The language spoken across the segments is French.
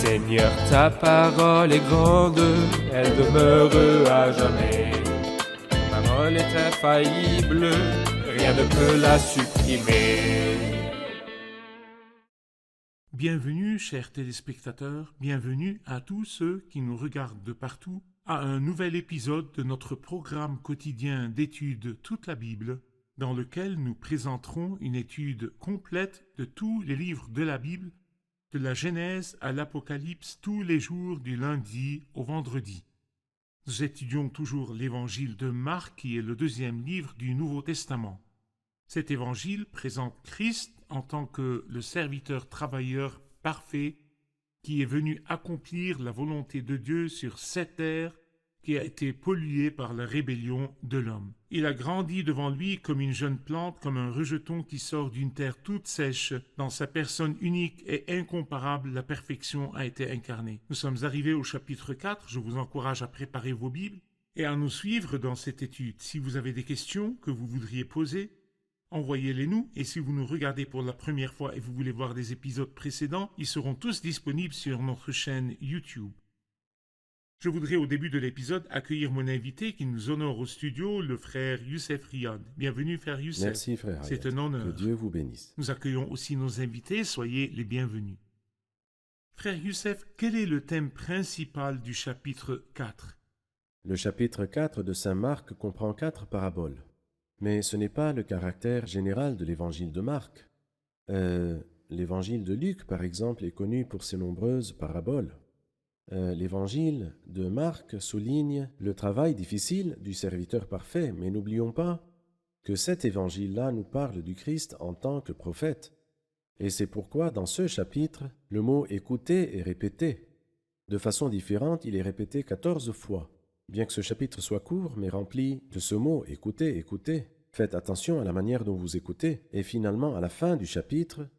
Seigneur, ta parole est grande, elle demeure à jamais. Ta parole est infaillible, rien ne peut la supprimer. Bienvenue, chers téléspectateurs, bienvenue à tous ceux qui nous regardent de partout, à un nouvel épisode de notre programme quotidien d'études Toute la Bible, dans lequel nous présenterons une étude complète de tous les livres de la Bible, de la Genèse à l'Apocalypse, tous les jours du lundi au vendredi. Nous étudions toujours l'évangile de Marc, qui est le deuxième livre du Nouveau Testament. Cet évangile présente Christ en tant que le serviteur travailleur parfait qui est venu accomplir la volonté de Dieu sur cette terre qui a été polluée par la rébellion de l'homme. Il a grandi devant lui comme une jeune plante, comme un rejeton qui sort d'une terre toute sèche. Dans sa personne unique et incomparable, la perfection a été incarnée. Nous sommes arrivés au chapitre 4, je vous encourage à préparer vos Bibles et à nous suivre dans cette étude. Si vous avez des questions que vous voudriez poser, envoyez-les nous, et si vous nous regardez pour la première fois et vous voulez voir des épisodes précédents, ils seront tous disponibles sur notre chaîne YouTube. Je voudrais au début de l'épisode accueillir mon invité qui nous honore au studio, le frère Youssef Riyad. Bienvenue, frère Youssef. Merci, frère Riyad. C'est un honneur. Que Dieu vous bénisse. Nous accueillons aussi nos invités, soyez les bienvenus. Frère Youssef, quel est le thème principal du chapitre 4 ? Le chapitre 4 de Saint Marc comprend 4 paraboles. Mais ce n'est pas le caractère général de l'évangile de Marc. L'évangile de Luc, par exemple, est connu pour ses nombreuses paraboles. L'évangile de Marc souligne le travail difficile du serviteur parfait, mais n'oublions pas que cet évangile-là nous parle du Christ en tant que prophète. Et c'est pourquoi, dans ce chapitre, le mot « écouter » est répété. De façon différente, il est répété 14 fois. Bien que ce chapitre soit court, mais rempli de ce mot « écoutez, écoutez », faites attention à la manière dont vous écoutez. Et finalement, à la fin du chapitre,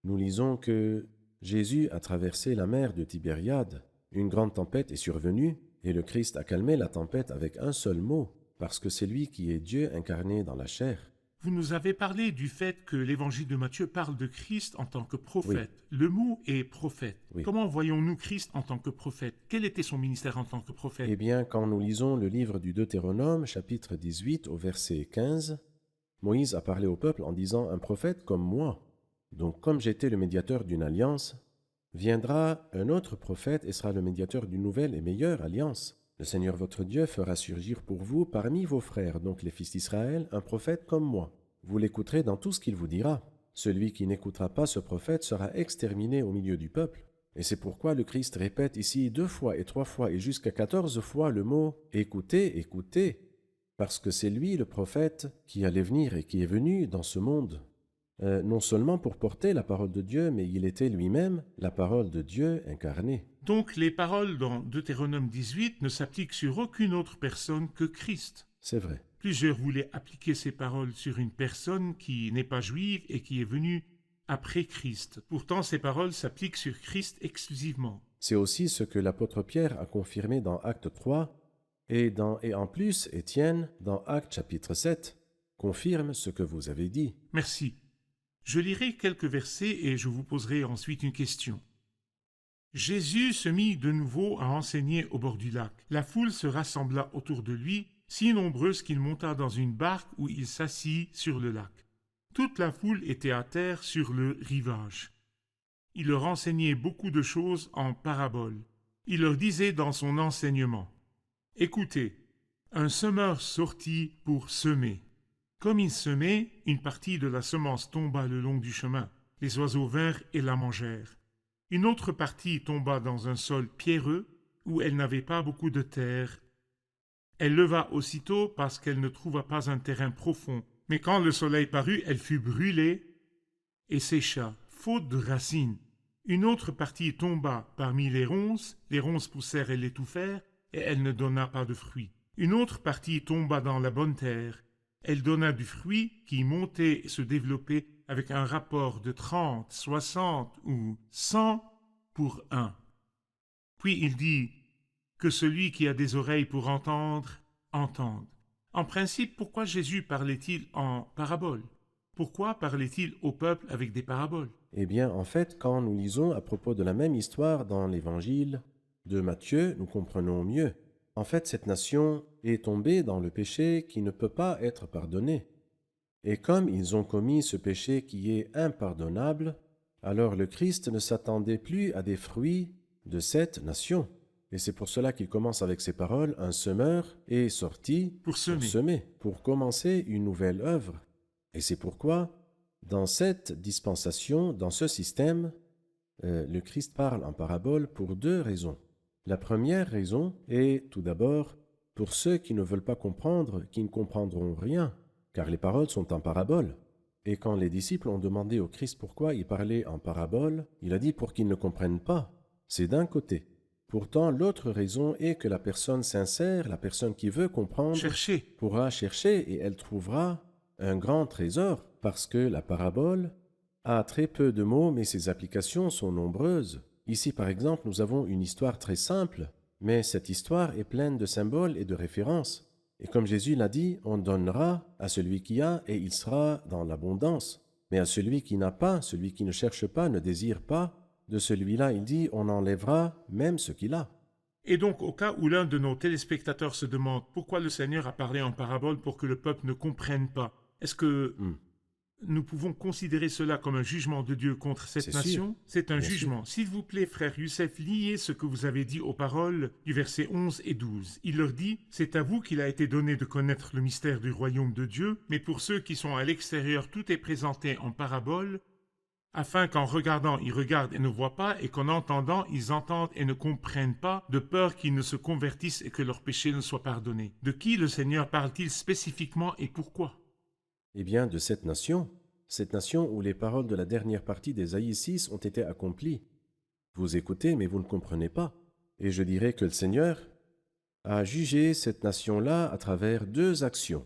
nous lisons que Jésus a traversé la mer de Tibériade. Une grande tempête est survenue, et le Christ a calmé la tempête avec un seul mot, parce que c'est lui qui est Dieu incarné dans la chair. Vous nous avez parlé du fait que l'évangile de Matthieu parle de Christ en tant que prophète. Oui. Le mot est prophète. Oui. Comment voyons-nous Christ en tant que prophète ? Quel était son ministère en tant que prophète ? Eh bien, quand nous lisons le livre du Deutéronome, chapitre 18, au verset 15, Moïse a parlé au peuple en disant « Un prophète comme moi ». Donc, comme j'étais le médiateur d'une alliance, viendra un autre prophète et sera le médiateur d'une nouvelle et meilleure alliance. Le Seigneur votre Dieu fera surgir pour vous parmi vos frères, donc les fils d'Israël, un prophète comme moi. Vous l'écouterez dans tout ce qu'il vous dira. Celui qui n'écoutera pas ce prophète sera exterminé au milieu du peuple. Et c'est pourquoi le Christ répète ici 2 fois et 3 fois et jusqu'à 14 fois le mot « écoutez, écoutez », parce que c'est lui le prophète qui allait venir et qui est venu dans ce monde. Non seulement pour porter la parole de Dieu, mais il était lui-même la parole de Dieu incarnée. Donc les paroles dans Deutéronome 18 ne s'appliquent sur aucune autre personne que Christ. C'est vrai. Plusieurs voulaient appliquer ces paroles sur une personne qui n'est pas juive et qui est venue après Christ. Pourtant, ces paroles s'appliquent sur Christ exclusivement. C'est aussi ce que l'apôtre Pierre a confirmé dans Acte 3 et en plus, Étienne, dans Acte chapitre 7, confirme ce que vous avez dit. Merci. Je lirai quelques versets et je vous poserai ensuite une question. Jésus se mit de nouveau à enseigner au bord du lac. La foule se rassembla autour de lui, si nombreuse qu'il monta dans une barque où il s'assit sur le lac. Toute la foule était à terre sur le rivage. Il leur enseignait beaucoup de choses en paraboles. Il leur disait dans son enseignement : « Écoutez, un semeur sortit pour semer. Comme il semait, une partie de la semence tomba le long du chemin. Les oiseaux vinrent et la mangèrent. Une autre partie tomba dans un sol pierreux où elle n'avait pas beaucoup de terre. Elle leva aussitôt parce qu'elle ne trouva pas un terrain profond. Mais quand le soleil parut, elle fut brûlée et sécha, faute de racines. Une autre partie tomba parmi les ronces poussèrent et l'étouffèrent, et elle ne donna pas de fruit. Une autre partie tomba dans la bonne terre. Elle donna du fruit qui montait et se développait avec un rapport de 30, 60 ou 100 pour 1. Puis il dit que celui qui a des oreilles pour entendre, entende. En principe, pourquoi Jésus parlait-il en paraboles ? Pourquoi parlait-il au peuple avec des paraboles ? Eh bien, en fait, quand nous lisons à propos de la même histoire dans l'évangile de Matthieu, nous comprenons mieux. En fait, cette nation est tombée dans le péché qui ne peut pas être pardonné. Et comme ils ont commis ce péché qui est impardonnable, alors le Christ ne s'attendait plus à des fruits de cette nation. Et c'est pour cela qu'il commence avec ces paroles, un semeur est sorti Pour semer. pour commencer une nouvelle œuvre. Et c'est pourquoi, dans cette dispensation, dans ce système, le Christ parle en parabole pour deux raisons. La première raison est, tout d'abord, pour ceux qui ne veulent pas comprendre, qui ne comprendront rien, car les paroles sont en parabole. Et quand les disciples ont demandé au Christ pourquoi il parlait en parabole, il a dit pour qu'ils ne comprennent pas. C'est d'un côté. Pourtant, l'autre raison est que la personne sincère, la personne qui veut comprendre, Cherchez. pourra chercher et elle trouvera un grand trésor, parce que la parabole a très peu de mots, mais ses applications sont nombreuses. Ici, par exemple, nous avons une histoire très simple, mais cette histoire est pleine de symboles et de références. Et comme Jésus l'a dit, on donnera à celui qui a et il sera dans l'abondance. Mais à celui qui n'a pas, celui qui ne cherche pas, ne désire pas, de celui-là, il dit, on enlèvera même ce qu'il a. Et donc, au cas où l'un de nos téléspectateurs se demande pourquoi le Seigneur a parlé en parabole pour que le peuple ne comprenne pas, est-ce que nous pouvons considérer cela comme un jugement de Dieu contre cette C'est nation? sûr. C'est un Bien jugement. S'il vous plaît, frère Youssef, liez ce que vous avez dit aux paroles du verset 11 et 12. Il leur dit, « C'est à vous qu'il a été donné de connaître le mystère du royaume de Dieu, mais pour ceux qui sont à l'extérieur, tout est présenté en parabole, afin qu'en regardant, ils regardent et ne voient pas, et qu'en entendant, ils entendent et ne comprennent pas, de peur qu'ils ne se convertissent et que leurs péchés ne soient pardonnés. » De qui le Seigneur parle-t-il spécifiquement et pourquoi? Eh bien, de cette nation où les paroles de la dernière partie d'Ésaïe 6 ont été accomplies. Vous écoutez, mais vous ne comprenez pas. Et je dirais que le Seigneur a jugé cette nation-là à travers deux actions.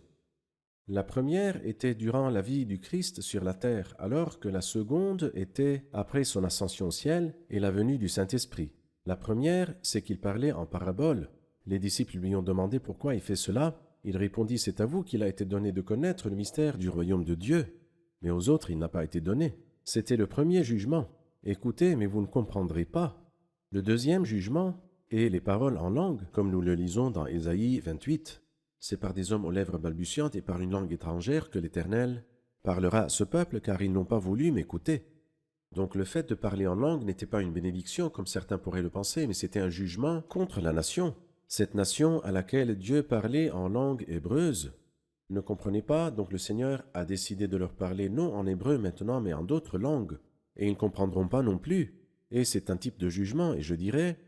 La première était durant la vie du Christ sur la terre, alors que la seconde était après son ascension au ciel et la venue du Saint-Esprit. La première, c'est qu'il parlait en parabole. Les disciples lui ont demandé pourquoi il fait cela. Il répondit, c'est à vous qu'il a été donné de connaître le mystère du royaume de Dieu. Mais aux autres, il n'a pas été donné. C'était le premier jugement. Écoutez, mais vous ne comprendrez pas. Le deuxième jugement est les paroles en langue, comme nous le lisons dans Ésaïe 28. C'est par des hommes aux lèvres balbutiantes et par une langue étrangère que l'Éternel parlera à ce peuple, car ils n'ont pas voulu m'écouter. Donc le fait de parler en langue n'était pas une bénédiction, comme certains pourraient le penser, mais c'était un jugement contre la nation. Cette nation à laquelle Dieu parlait en langue hébreuse ne comprenait pas, donc le Seigneur a décidé de leur parler non en hébreu maintenant, mais en d'autres langues. Et ils ne comprendront pas non plus. Et c'est un type de jugement, et je dirais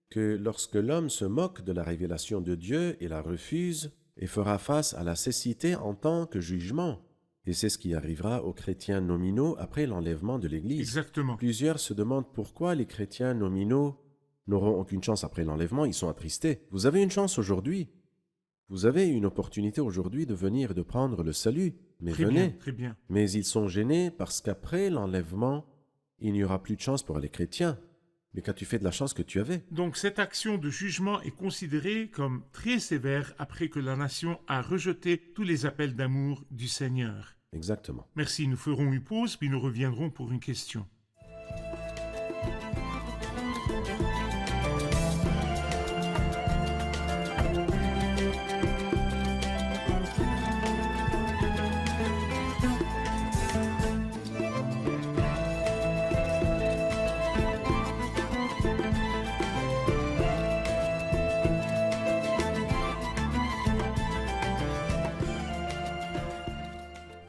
que lorsque l'homme se moque de la révélation de Dieu et la refuse, et fera face à la cécité en tant que jugement. Et c'est ce qui arrivera aux chrétiens nominaux après l'enlèvement de l'Église. Exactement. Plusieurs se demandent pourquoi les chrétiens nominaux n'auront aucune chance après l'enlèvement, ils sont attristés. Vous avez une chance aujourd'hui. Vous avez une opportunité aujourd'hui de venir et de prendre le salut. Mais Très venez. bien, très bien. Mais ils sont gênés parce qu'après l'enlèvement, il n'y aura plus de chance pour les chrétiens. Mais qu'as-tu fait de la chance que tu avais? Donc cette action de jugement est considérée comme très sévère après que la nation a rejeté tous les appels d'amour du Seigneur. Exactement. Merci, nous ferons une pause, puis nous reviendrons pour une question.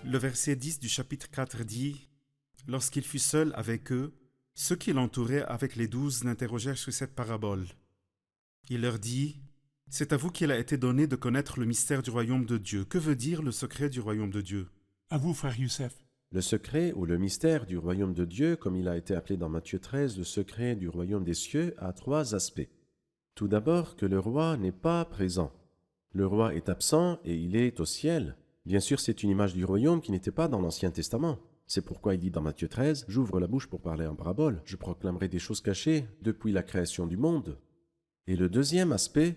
Le verset 10 du chapitre 4 dit « Lorsqu'il fut seul avec eux, ceux qui l'entouraient avec les 12 l'interrogèrent sur cette parabole. Il leur dit « C'est à vous qu'il a été donné de connaître le mystère du royaume de Dieu. Que veut dire le secret du royaume de Dieu ?» À vous, frère Youssef. Le secret ou le mystère du royaume de Dieu, comme il a été appelé dans Matthieu 13, le secret du royaume des cieux, a trois aspects. Tout d'abord, que le roi n'est pas présent. Le roi est absent et il est au ciel. Bien sûr, c'est une image du royaume qui n'était pas dans l'Ancien Testament. C'est pourquoi il dit dans Matthieu 13, « J'ouvre la bouche pour parler en parabole. Je proclamerai des choses cachées depuis la création du monde. » Et le deuxième aspect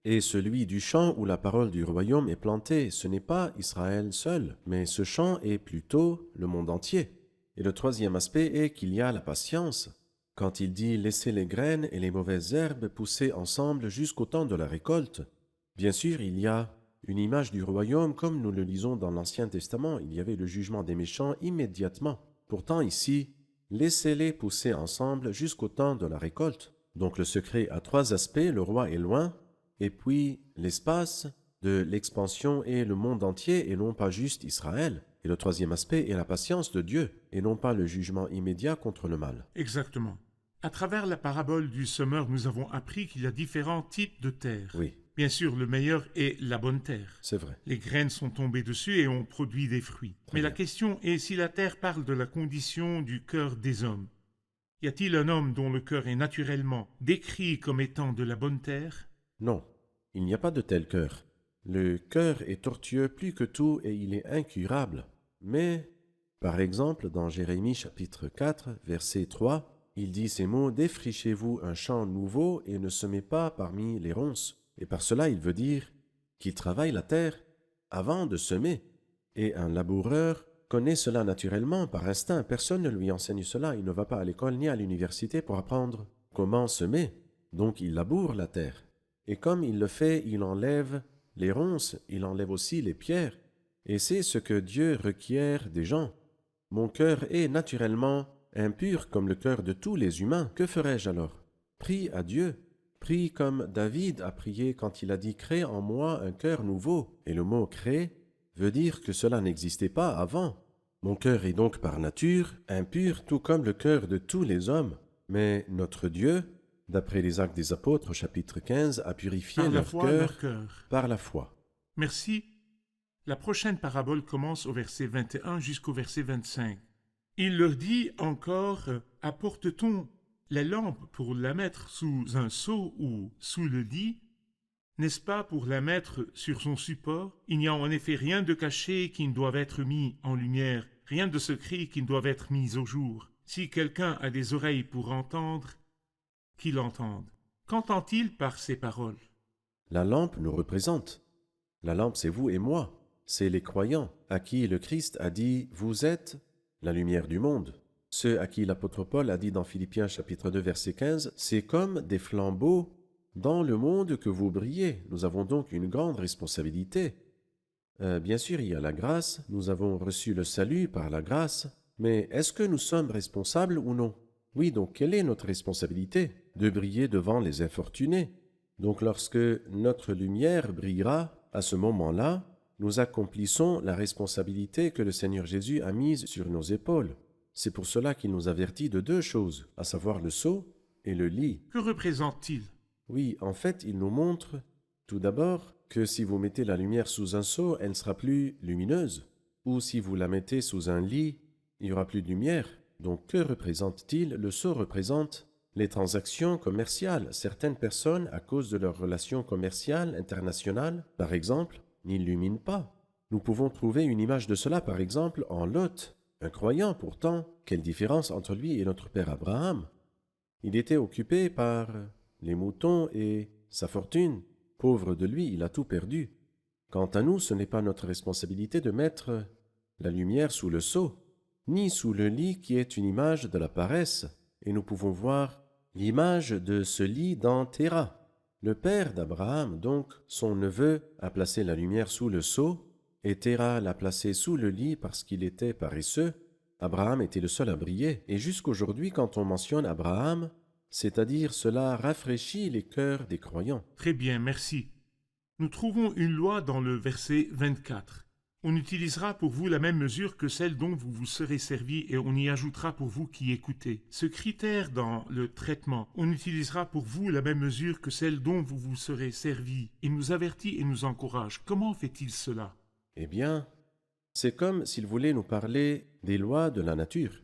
est celui du champ où la parole du royaume est plantée. Ce n'est pas Israël seul, mais ce champ est plutôt le monde entier. Et le troisième aspect est qu'il y a la patience. Quand il dit « laissez les graines et les mauvaises herbes pousser ensemble jusqu'au temps de la récolte », bien sûr, il y a une image du royaume comme nous le lisons dans l'Ancien Testament. Il y avait le jugement des méchants immédiatement. Pourtant ici, laissez-les pousser ensemble jusqu'au temps de la récolte. Donc le secret a trois aspects, le roi est loin, et puis l'espace de l'expansion est le monde entier et non pas juste Israël. Et le troisième aspect est la patience de Dieu et non pas le jugement immédiat contre le mal. Exactement. À travers la parabole du semeur, nous avons appris qu'il y a différents types de terre. Oui, Bien sûr, le meilleur est la bonne terre. c'est vrai. Les graines sont tombées dessus et ont produit des fruits. Très Mais la bien. question est si la terre parle de la condition du cœur des hommes. Y a-t-il un homme dont le cœur est naturellement décrit comme étant de la bonne terre? Non, il n'y a pas de tel cœur. Le cœur est tortueux plus que tout et il est incurable. Mais, par exemple, dans Jérémie chapitre 4, verset 3, il dit ces mots « Défrichez-vous un champ nouveau et ne semez pas parmi les ronces ». Et par cela, il veut dire qu'il travaille la terre avant de semer. Et un laboureur connaît cela naturellement, par instinct. Personne ne lui enseigne cela. Il ne va pas à l'école ni à l'université pour apprendre comment semer. Donc il laboure la terre. Et comme il le fait, il enlève les ronces, il enlève aussi les pierres. Et c'est ce que Dieu requiert des gens. Mon cœur est naturellement impur comme le cœur de tous les humains. Que ferais-je alors? Prie à Dieu. Prie comme David a prié quand il a dit « Crée en moi un cœur nouveau ». Et le mot « créer » veut dire que cela n'existait pas avant. Mon cœur est donc par nature impur, tout comme le cœur de tous les hommes. Mais notre Dieu, d'après les Actes des Apôtres, chapitre 15, a purifié Par la leur foi, leur cœur cœur. par la foi. Merci. La prochaine parabole commence au verset 21 jusqu'au verset 25. Il leur dit encore « Apporte-t-on la lampe pour la mettre sous un seau ou sous le lit? N'est-ce pas pour la mettre sur son support? Il n'y a en effet rien de caché qui ne doive être mis en lumière, rien de secret qui ne doive être mis au jour. Si quelqu'un a des oreilles pour entendre, qu'il entende. Qu'entend-il par ces paroles? » La lampe nous représente. La lampe, c'est vous et moi. C'est les croyants à qui le Christ a dit « Vous êtes la lumière du monde ». Ceux à qui l'apôtre Paul a dit dans Philippiens chapitre 2 verset 15 « C'est comme des flambeaux dans le monde que vous brillez ». Nous avons donc une grande responsabilité. Bien sûr, il y a la grâce, nous avons reçu le salut par la grâce, mais est-ce que nous sommes responsables ou non? Oui, donc quelle est notre responsabilité? De briller devant les infortunés. Donc lorsque notre lumière brillera, à ce moment-là, nous accomplissons la responsabilité que le Seigneur Jésus a mise sur nos épaules. C'est pour cela qu'il nous avertit de deux choses, à savoir le seau et le lit. Que représente-t-il? Oui, en fait, il nous montre, tout d'abord, que si vous mettez la lumière sous un seau, elle ne sera plus lumineuse. Ou si vous la mettez sous un lit, il n'y aura plus de lumière. Donc que représente-t-il? Le seau représente les transactions commerciales. Certaines personnes, à cause de leurs relations commerciales internationales, par exemple, n'illuminent pas. Nous pouvons trouver une image de cela, par exemple, en Lot. Un croyant, pourtant, quelle différence entre lui et notre père Abraham? Il était occupé par les moutons et sa fortune. Pauvre de lui, il a tout perdu. Quant à nous, ce n'est pas notre responsabilité de mettre la lumière sous le seau, ni sous le lit qui est une image de la paresse. Et nous pouvons voir l'image de ce lit dans Téra. Le père d'Abraham, donc, son neveu, a placé la lumière sous le seau, et Téra l'a placé sous le lit parce qu'il était paresseux. Abraham était le seul à briller. Et jusqu'aujourd'hui, quand on mentionne Abraham, c'est-à-dire cela rafraîchit les cœurs des croyants. Très bien, merci. Nous trouvons une loi dans le verset 24. On utilisera pour vous la même mesure que celle dont vous vous serez servi et on y ajoutera pour vous qui écoutez. Ce critère dans le traitement, on utilisera pour vous la même mesure que celle dont vous vous serez servi. Il nous avertit et nous encourage. Comment fait-il cela? Eh bien, c'est comme s'il voulait nous parler des lois de la nature.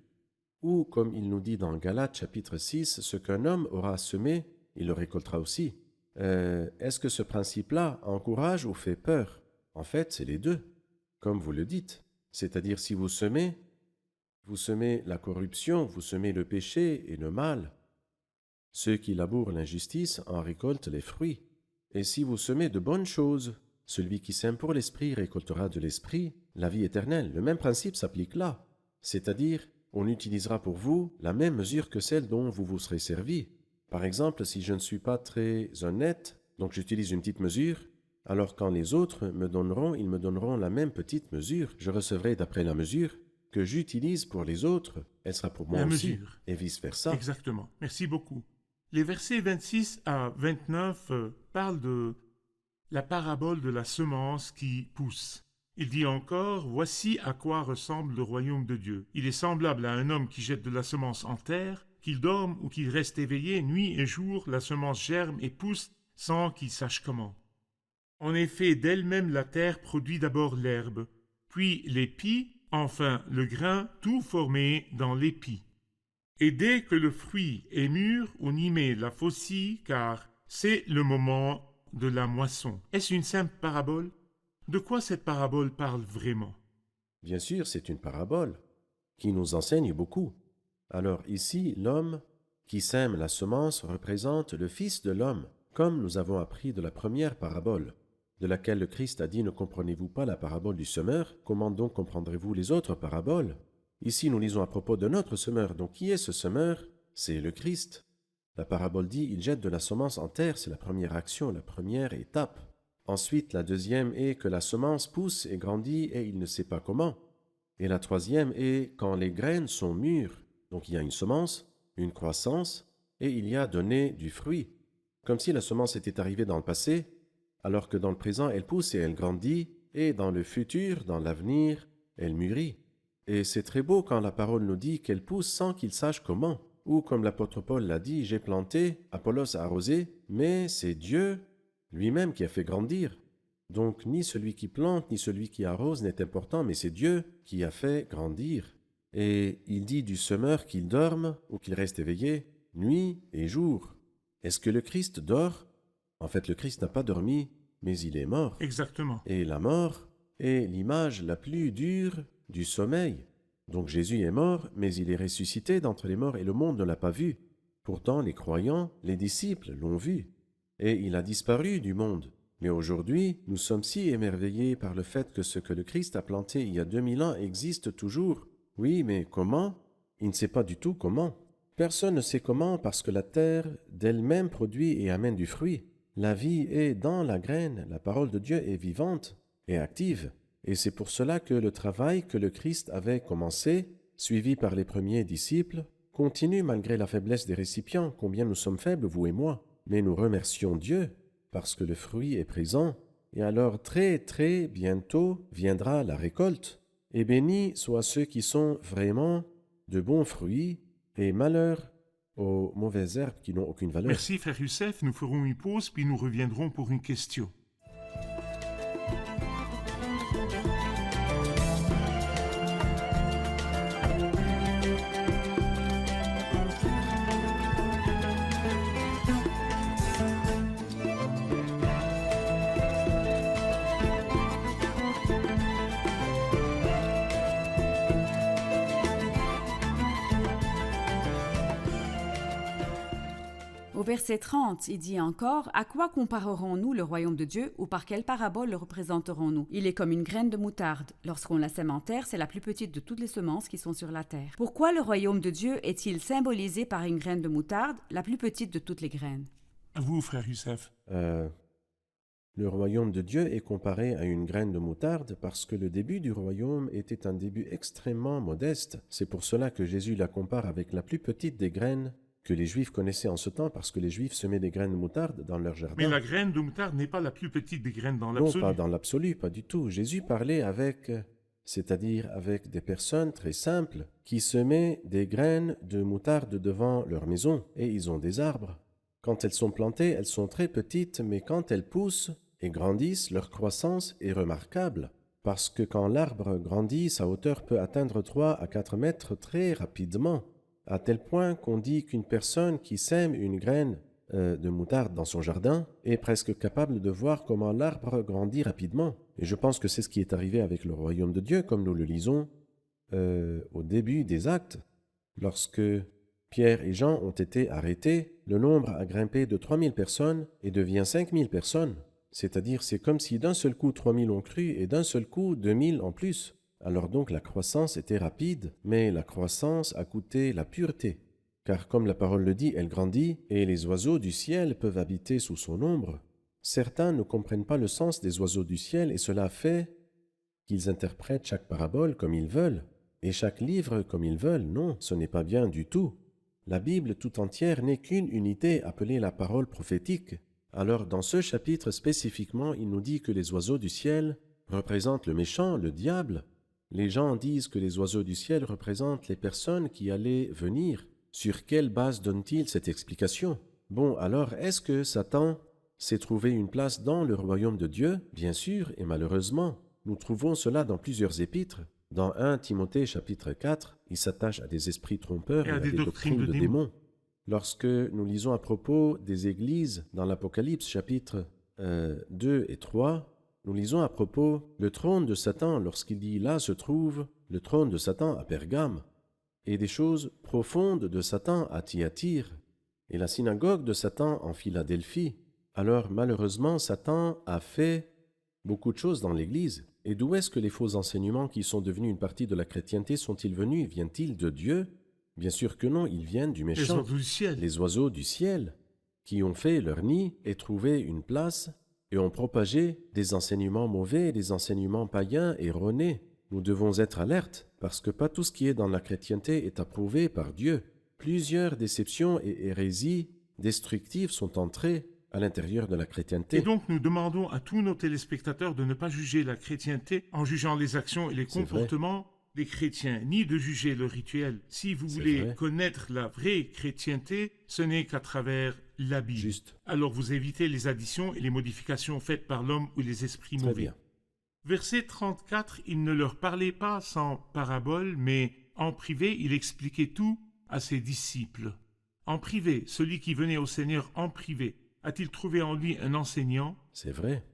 Ou, comme il nous dit dans Galates chapitre 6, ce qu'un homme aura semé, il le récoltera aussi. Est-ce que ce principe-là encourage ou fait peur? En fait, c'est les deux, comme vous le dites. C'est-à-dire, si vous semez la corruption, vous semez le péché et le mal. Ceux qui labourent l'injustice en récoltent les fruits. Et si vous semez de bonnes choses, celui qui sème pour l'esprit récoltera de l'esprit la vie éternelle. Le même principe s'applique là. C'est-à-dire, on utilisera pour vous la même mesure que celle dont vous vous serez servi. Par exemple, si je ne suis pas très honnête, donc j'utilise une petite mesure, alors quand les autres me donneront, ils me donneront la même petite mesure. Je recevrai d'après la mesure que j'utilise pour les autres, elle sera pour moi La aussi, mesure. et vice-versa. Exactement. Merci beaucoup. Les versets 26 à 29 parlent de la parabole de la semence qui pousse. Il dit encore, « Voici à quoi ressemble le royaume de Dieu. Il est semblable à un homme qui jette de la semence en terre, qu'il dorme ou qu'il reste éveillé, nuit et jour, la semence germe et pousse sans qu'il sache comment. En effet, d'elle-même la terre produit d'abord l'herbe, puis l'épi, enfin le grain, tout formé dans l'épi. Et dès que le fruit est mûr, on y met la faucille, car c'est le moment de la moisson. » Est-ce une simple parabole? De quoi cette parabole parle vraiment? Bien sûr, c'est une parabole qui nous enseigne beaucoup. Alors ici, l'homme qui sème la semence représente le Fils de l'homme, comme nous avons appris de la première parabole, de laquelle le Christ a dit « Ne comprenez-vous pas la parabole du semeur? Comment donc comprendrez-vous les autres paraboles ?» Ici, nous lisons à propos de notre semeur. Donc, qui est ce semeur? C'est le Christ. La parabole dit « Il jette de la semence en terre », c'est la première action, la première étape. Ensuite, la deuxième est que la semence pousse et grandit et il ne sait pas comment. Et la troisième est quand les graines sont mûres. Donc, il y a une semence, une croissance et il y a donné du fruit. Comme si la semence était arrivée dans le passé, alors que dans le présent, elle pousse et elle grandit, et dans le futur, dans l'avenir, elle mûrit. Et c'est très beau quand la parole nous dit qu'elle pousse sans qu'il sache comment. Ou comme l'apôtre Paul l'a dit, « J'ai planté, Apollos a arrosé, mais c'est Dieu lui-même qui a fait grandir. » Donc ni celui qui plante, ni celui qui arrose n'est important, mais c'est Dieu qui a fait grandir. Et il dit du semeur qu'il dorme ou qu'il reste éveillé, nuit et jour. Est-ce que le Christ dort? En fait, le Christ n'a pas dormi, mais il est mort. Exactement. Et la mort est l'image la plus dure du sommeil. Donc Jésus est mort, mais il est ressuscité d'entre les morts et le monde ne l'a pas vu. Pourtant, les croyants, les disciples l'ont vu. Et il a disparu du monde. Mais aujourd'hui, nous sommes si émerveillés par le fait que ce que le Christ a planté il y a 2000 ans existe toujours. Oui, mais comment? Il ne sait pas du tout comment. Personne ne sait comment parce que la terre d'elle-même produit et amène du fruit. La vie est dans la graine, la parole de Dieu est vivante et active. Et c'est pour cela que le travail que le Christ avait commencé, suivi par les premiers disciples, continue malgré la faiblesse des récipients, combien nous sommes faibles, vous et moi. Mais nous remercions Dieu parce que le fruit est présent. Et alors très très bientôt viendra la récolte. Et bénis soient ceux qui sont vraiment de bons fruits et malheur aux mauvaises herbes qui n'ont aucune valeur. Merci, frère Youssef. Nous ferons une pause, puis nous reviendrons pour une question. Au verset 30, il dit encore « À quoi comparerons-nous le royaume de Dieu ou par quelle parabole le représenterons-nous? Il est comme une graine de moutarde. Lorsqu'on la sème en terre, c'est la plus petite de toutes les semences qui sont sur la terre. Pourquoi le royaume de Dieu est-il symbolisé par une graine de moutarde, la plus petite de toutes les graines? » À vous, frère Youssef. Le royaume de Dieu est comparé à une graine de moutarde parce que le début du royaume était un début extrêmement modeste. C'est pour cela que Jésus la compare avec la plus petite des graines que les Juifs connaissaient en ce temps parce que les Juifs semaient des graines de moutarde dans leur jardin. Mais la graine de moutarde n'est pas la plus petite des graines dans Non, l'absolu. pas dans l'absolu, pas du tout. Jésus parlait c'est-à-dire avec des personnes très simples qui semaient des graines de moutarde devant leur maison et ils ont des arbres. Quand elles sont plantées, elles sont très petites, mais quand elles poussent et grandissent, leur croissance est remarquable. Parce que quand l'arbre grandit, sa hauteur peut atteindre 3 à 4 mètres très rapidement, à tel point qu'on dit qu'une personne qui sème une graine de moutarde dans son jardin est presque capable de voir comment l'arbre grandit rapidement. Et je pense que c'est ce qui est arrivé avec le royaume de Dieu, comme nous le lisons au début des Actes. Lorsque Pierre et Jean ont été arrêtés, le nombre a grimpé de 3000 personnes et devient 5000 personnes. C'est-à-dire, c'est comme si d'un seul coup 3000 ont cru et d'un seul coup 2000 en plus. Alors donc la croissance était rapide, mais la croissance a coûté la pureté. Car comme la parole le dit, elle grandit, et les oiseaux du ciel peuvent habiter sous son ombre. Certains ne comprennent pas le sens des oiseaux du ciel, et cela fait qu'ils interprètent chaque parabole comme ils veulent, et chaque livre comme ils veulent. Non, ce n'est pas bien du tout. La Bible tout entière n'est qu'une unité appelée la parole prophétique. Alors dans ce chapitre spécifiquement, il nous dit que les oiseaux du ciel représentent le méchant, le diable. Les gens disent que les oiseaux du ciel représentent les personnes qui allaient venir. Sur quelle base donne-t-il cette explication? Bon, alors est-ce que Satan s'est trouvé une place dans le royaume de Dieu? Bien sûr, et malheureusement. Nous trouvons cela dans plusieurs épîtres. Dans 1 Timothée chapitre 4, il s'attache à des esprits trompeurs et à des doctrines de démons. Lorsque nous lisons à propos des églises dans l'Apocalypse chapitre 2 et 3, nous lisons à propos le trône de Satan lorsqu'il dit « Là se trouve le trône de Satan à Pergame » et des choses profondes de Satan à Thyatire et la synagogue de Satan en Philadelphie. Alors malheureusement, Satan a fait beaucoup de choses dans l'Église. Et d'où est-ce que les faux enseignements qui sont devenus une partie de la chrétienté sont-ils venus? Viennent-ils de Dieu? Bien sûr que non, ils viennent du méchant. Les oiseaux du ciel. Les oiseaux du ciel, qui ont fait leur nid et trouvé une place et ont propagé des enseignements mauvais, des enseignements païens erronés. Nous devons être alertes, parce que pas tout ce qui est dans la chrétienté est approuvé par Dieu. Plusieurs déceptions et hérésies destructives sont entrées à l'intérieur de la chrétienté. Et donc nous demandons à tous nos téléspectateurs de ne pas juger la chrétienté en jugeant les actions et les comportements des chrétiens, ni de juger le rituel. Si vous voulez connaître la vraie chrétienté, ce n'est qu'à travers la Bible. Juste. Alors vous évitez les additions et les modifications faites par l'homme ou les esprits mauvais. Bien. Verset 34, il ne leur parlait pas sans parabole, mais en privé, il expliquait tout à ses disciples. En privé, celui qui venait au Seigneur en privé, a-t-il trouvé en lui un enseignant? C'est vrai.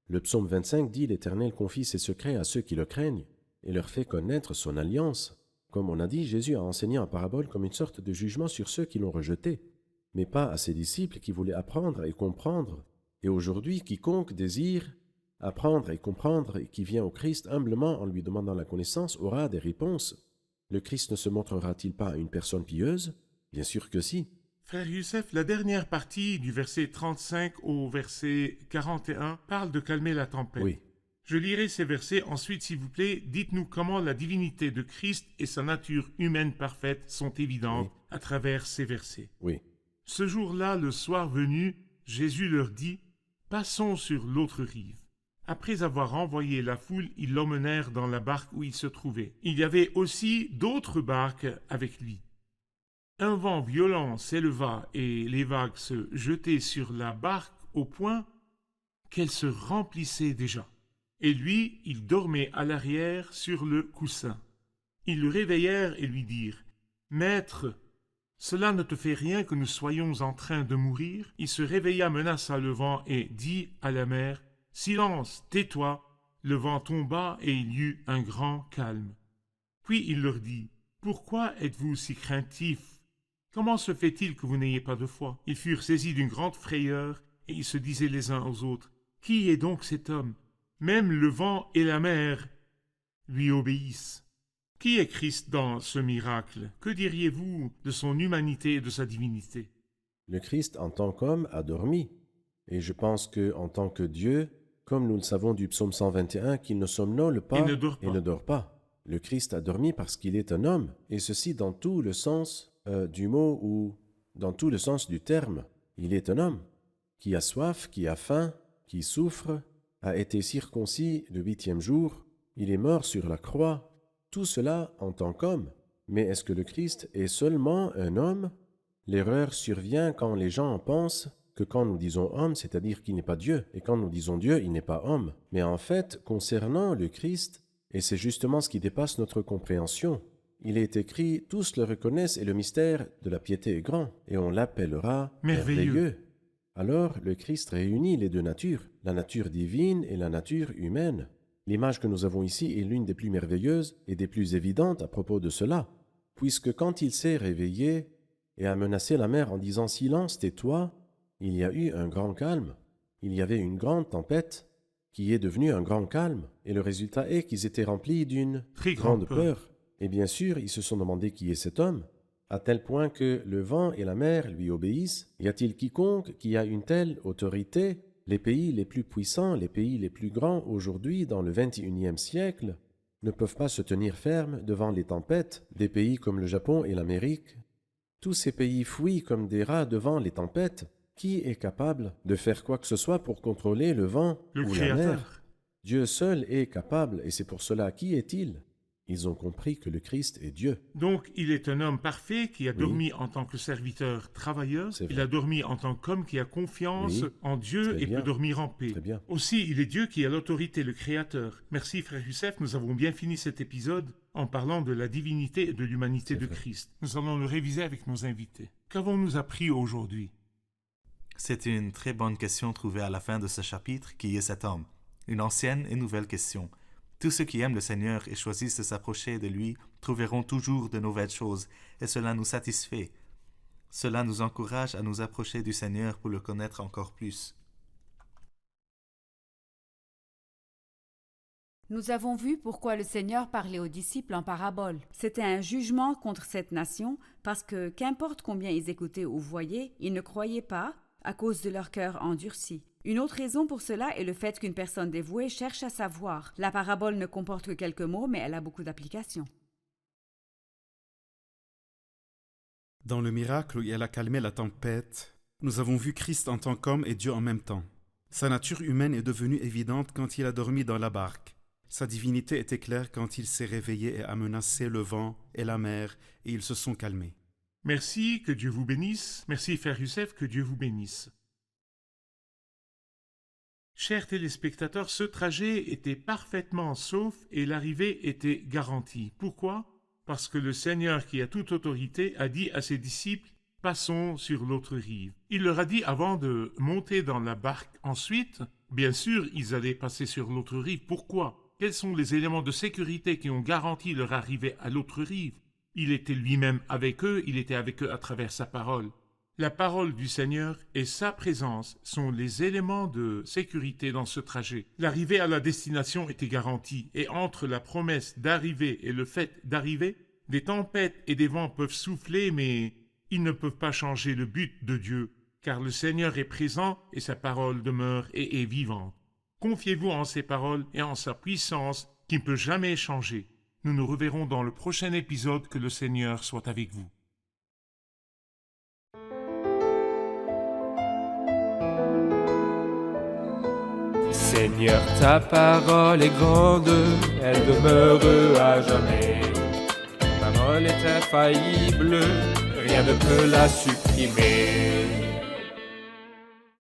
Le psaume 25 dit « L'Éternel confie ses secrets à ceux qui le craignent et leur fait connaître son alliance. » Comme on a dit, Jésus a enseigné en parabole comme une sorte de jugement sur ceux qui l'ont rejeté, mais pas à ses disciples qui voulaient apprendre et comprendre. Et aujourd'hui, quiconque désire apprendre et comprendre et qui vient au Christ humblement en lui demandant la connaissance aura des réponses. Le Christ ne se montrera-t-il pas à une personne pieuse? Bien sûr que si. Frère Youssef, la dernière partie du verset 35 au verset 41 parle de calmer la tempête. Oui. Je lirai ces versets. Ensuite, s'il vous plaît, dites-nous comment la divinité de Christ et sa nature humaine parfaite sont évidentes à travers ces versets. Oui. Ce jour-là, le soir venu, Jésus leur dit « Passons sur l'autre rive. » Après avoir envoyé la foule, ils l'emmenèrent dans la barque où il se trouvait. Il y avait aussi d'autres barques avec lui. Un vent violent s'éleva et les vagues se jetaient sur la barque au point qu'elle se remplissait déjà. Et lui, il dormait à l'arrière sur le coussin. Ils le réveillèrent et lui dirent « Maître, cela ne te fait rien que nous soyons en train de mourir ?» Il se réveilla, menaça le vent et dit à la mer « Silence, tais-toi !» Le vent tomba et il y eut un grand calme. Puis il leur dit « Pourquoi êtes-vous si craintifs? Comment se fait-il que vous n'ayez pas de foi ?» Ils furent saisis d'une grande frayeur et ils se disaient les uns aux autres « Qui est donc cet homme? Même le vent et la mer lui obéissent. » Qui est Christ dans ce miracle? Que diriez-vous de son humanité et de sa divinité? Le Christ en tant qu'homme a dormi. Et je pense que en tant que Dieu, comme nous le savons du psaume 121, qu'il ne somnole pas et ne dort pas. Le Christ a dormi parce qu'il est un homme, et ceci dans tout le sens du mot ou dans tout le sens du terme. Il est un homme qui a soif, qui a faim, qui souffre, a été circoncis le 8e jour, il est mort sur la croix, tout cela en tant qu'homme. Mais est-ce que le Christ est seulement un homme? L'erreur survient quand les gens pensent que quand nous disons homme, c'est-à-dire qu'il n'est pas Dieu, et quand nous disons Dieu, il n'est pas homme. Mais en fait, concernant le Christ, et c'est justement ce qui dépasse notre compréhension, il est écrit « Tous le reconnaissent et le mystère de la piété est grand, et on l'appellera merveilleux. » Alors, le Christ réunit les deux natures, la nature divine et la nature humaine. L'image que nous avons ici est l'une des plus merveilleuses et des plus évidentes à propos de cela, puisque quand il s'est réveillé et a menacé la mer en disant « Silence, tais-toi », il y a eu un grand calme, il y avait une grande tempête, qui est devenu un grand calme, et le résultat est qu'ils étaient remplis d'une Très grande grande peur. peur. Et bien sûr, ils se sont demandé qui est cet homme, à tel point que le vent et la mer lui obéissent. Y a-t-il quiconque qui a une telle autorité? Les pays les plus puissants, les pays les plus grands aujourd'hui dans le XXIe siècle ne peuvent pas se tenir fermes devant les tempêtes des pays comme le Japon et l'Amérique. Tous ces pays fuient comme des rats devant les tempêtes. Qui est capable de faire quoi que ce soit pour contrôler le vent Le ou la mer? Créateur. Dieu seul est capable, et c'est pour cela, qui est-il? Ils ont compris que le Christ est Dieu. Donc, il est un homme parfait qui a Oui. dormi en tant que serviteur travailleur. C'est Il vrai. a dormi en tant qu'homme qui a confiance Oui. en Dieu Très et bien. peut dormir en paix. Très bien. Aussi, il est Dieu qui a l'autorité, le Créateur. Merci, frère Youssef. Nous avons bien fini cet épisode en parlant de la divinité et de l'humanité C'est de vrai. Christ. Nous allons le réviser avec nos invités. Qu'avons-nous appris aujourd'hui? C'est une très bonne question trouvée à la fin de ce chapitre, qui est cet homme. Une ancienne et nouvelle question. Tous ceux qui aiment le Seigneur et choisissent de s'approcher de lui trouveront toujours de nouvelles choses, et cela nous satisfait. Cela nous encourage à nous approcher du Seigneur pour le connaître encore plus. Nous avons vu pourquoi le Seigneur parlait aux disciples en parabole. C'était un jugement contre cette nation, parce que qu'importe combien ils écoutaient ou voyaient, ils ne croyaient pas à cause de leur cœur endurci. Une autre raison pour cela est le fait qu'une personne dévouée cherche à savoir. La parabole ne comporte que quelques mots, mais elle a beaucoup d'applications. Dans le miracle où elle a calmé la tempête, nous avons vu Christ en tant qu'homme et Dieu en même temps. Sa nature humaine est devenue évidente quand il a dormi dans la barque. Sa divinité était claire quand il s'est réveillé et a menacé le vent et la mer, et ils se sont calmés. Merci, que Dieu vous bénisse. Merci, frère Youssef, que Dieu vous bénisse. Chers téléspectateurs, ce trajet était parfaitement sauf et l'arrivée était garantie. Pourquoi? Parce que le Seigneur qui a toute autorité a dit à ses disciples « Passons sur l'autre rive ». Il leur a dit avant de monter dans la barque ensuite, bien sûr, ils allaient passer sur l'autre rive. Pourquoi? Quels sont les éléments de sécurité qui ont garanti leur arrivée à l'autre rive? Il était lui-même avec eux, il était avec eux à travers sa parole. La parole du Seigneur et sa présence sont les éléments de sécurité dans ce trajet. L'arrivée à la destination était garantie, et entre la promesse d'arriver et le fait d'arriver, des tempêtes et des vents peuvent souffler, mais ils ne peuvent pas changer le but de Dieu, car le Seigneur est présent et sa parole demeure et est vivante. Confiez-vous en ses paroles et en sa puissance qui ne peut jamais changer. Nous nous reverrons dans le prochain épisode. Que le Seigneur soit avec vous. Seigneur, ta parole est grande, elle demeure à jamais. Ta parole est infaillible, rien ne peut la supprimer.